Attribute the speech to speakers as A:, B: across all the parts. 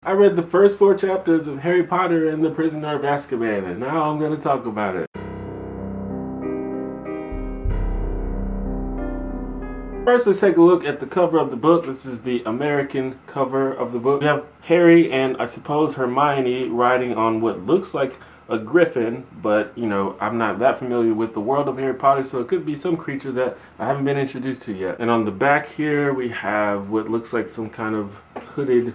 A: I read the first 4 chapters of Harry Potter and the Prisoner of Azkaban, and now I'm going to talk about it. First, let's take a look at the cover of the book. This is the American cover of the book. We have Harry and I suppose Hermione riding on what looks like a griffin, but you know, I'm not that familiar with the world of Harry Potter, so it could be some creature that I haven't been introduced to yet. And on the back here, we have what looks like some kind of hooded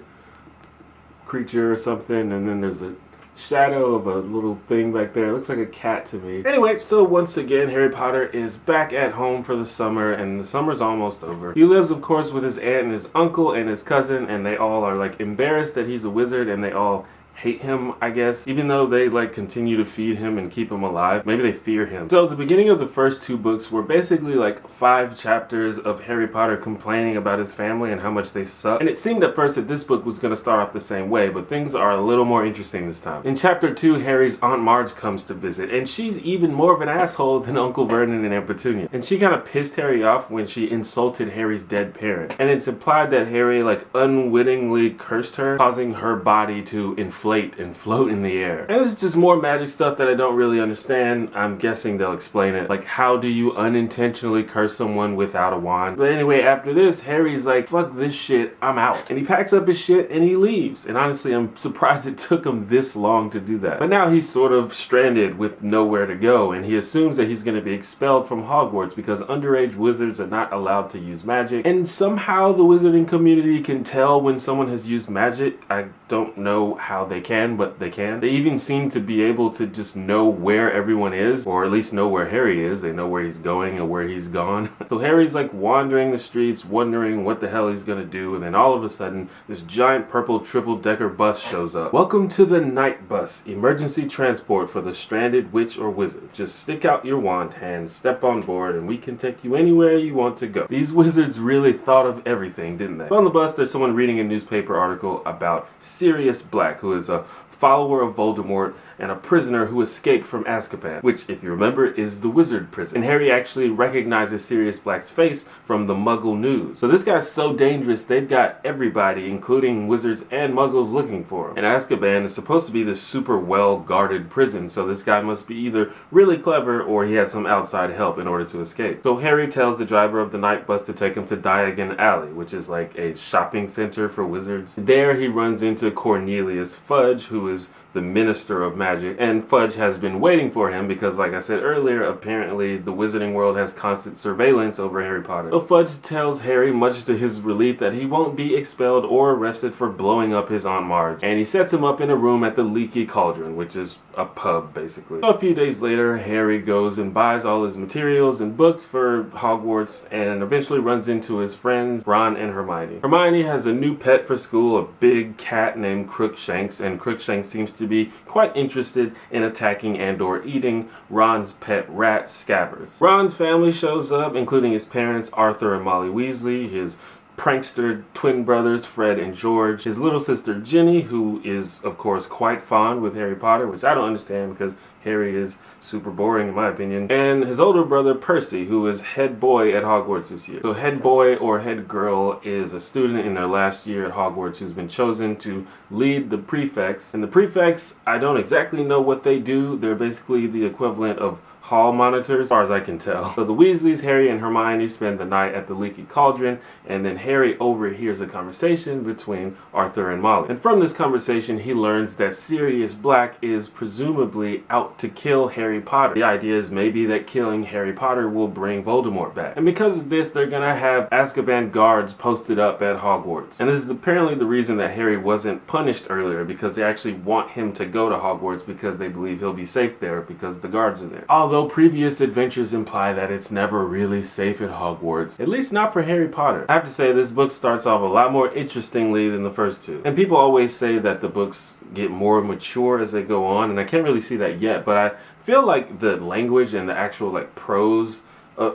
A: creature or something, and then there's a shadow of a little thing back there. It looks like a cat to me. Anyway, so once again, Harry Potter is back at home for the summer, and the summer's almost over. He lives, of course, with his aunt and his uncle and his cousin, and they all are like embarrassed that he's a wizard, and they all hate him, I guess, even though they like continue to feed him and keep him alive. Maybe they fear him. So the beginning of the first 2 books were basically like 5 chapters of Harry Potter complaining about his family and how much they suck. And it seemed at first that this book was going to start off the same way, but things are a little more interesting this time. In chapter 2, Harry's Aunt Marge comes to visit, and she's even more of an asshole than Uncle Vernon and Aunt Petunia. And she kind of pissed Harry off when she insulted Harry's dead parents. And it's implied that Harry like unwittingly cursed her, causing her body to inflate and float in the air. And this is just more magic stuff that I don't really understand. I'm guessing they'll explain it. Like, how do you unintentionally curse someone without a wand? But anyway, after this, Harry's like, fuck this shit, I'm out. And he packs up his shit and he leaves. And honestly, I'm surprised it took him this long to do that. But now he's sort of stranded with nowhere to go, and he assumes that he's going to be expelled from Hogwarts because underage wizards are not allowed to use magic. And somehow the wizarding community can tell when someone has used magic. I don't know how they can, but they can. They even seem to be able to just know where everyone is, or at least know where Harry is. They know where he's going and where he's gone. So Harry's like wandering the streets, wondering what the hell he's gonna do, and then all of a sudden, this giant purple triple-decker bus shows up. Welcome to the Night Bus, emergency transport for the stranded witch or wizard. Just stick out your wand hand, step on board, and we can take you anywhere you want to go. These wizards really thought of everything, didn't they? On the bus, there's someone reading a newspaper article about Sirius Black, who is a follower of Voldemort and a prisoner who escaped from Azkaban, which, if you remember, is the wizard prison. And Harry actually recognizes Sirius Black's face from the Muggle news. So this guy's so dangerous, they've got everybody, including wizards and Muggles, looking for him. And Azkaban is supposed to be this super well-guarded prison, so this guy must be either really clever or he had some outside help in order to escape. So Harry tells the driver of the night bus to take him to Diagon Alley, which is like a shopping center for wizards. There he runs into Cornelius Fudge, who is the Minister of Magic, and Fudge has been waiting for him because, like I said earlier, apparently the wizarding world has constant surveillance over Harry Potter. So Fudge tells Harry, much to his relief, that he won't be expelled or arrested for blowing up his Aunt Marge, and he sets him up in a room at the Leaky Cauldron, which is a pub, basically. So a few days later, Harry goes and buys all his materials and books for Hogwarts, and eventually runs into his friends, Ron and Hermione. Hermione has a new pet for school, a big cat named Crookshanks, and Crookshanks seems to be quite interested in attacking and or eating Ron's pet rat, Scabbers. Ron's family shows up, including his parents, Arthur and Molly Weasley, his prankster twin brothers, Fred and George, his little sister Ginny, who is, of course, quite fond with Harry Potter, which I don't understand because Harry is super boring in my opinion, and his older brother Percy, who is head boy at Hogwarts this year. So head boy or head girl is a student in their last year at Hogwarts who's been chosen to lead the prefects. And the prefects, I don't exactly know what they do. They're basically the equivalent of hall monitors, as far as I can tell. So the Weasleys, Harry and Hermione spend the night at the Leaky Cauldron, and then Harry overhears a conversation between Arthur and Molly. And from this conversation, he learns that Sirius Black is presumably out to kill Harry Potter. The idea is maybe that killing Harry Potter will bring Voldemort back. And because of this, they're gonna have Azkaban guards posted up at Hogwarts. And this is apparently the reason that Harry wasn't punished earlier, because they actually want him to go to Hogwarts because they believe he'll be safe there because the guards are there. Although previous adventures imply that it's never really safe at Hogwarts, at least not for Harry Potter. I have to say, this book starts off a lot more interestingly than the first 2. And people always say that the books get more mature as they go on, and I can't really see that yet, but I feel like the language and the actual like prose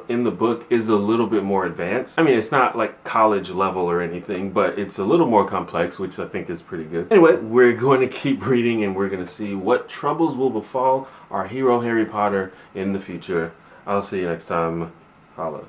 A: in the book is a little bit more advanced. I mean, it's not like college level or anything, but it's a little more complex, which I think is pretty good. Anyway, we're going to keep reading and we're going to see what troubles will befall our hero Harry Potter in the future. I'll see you next time. Holla.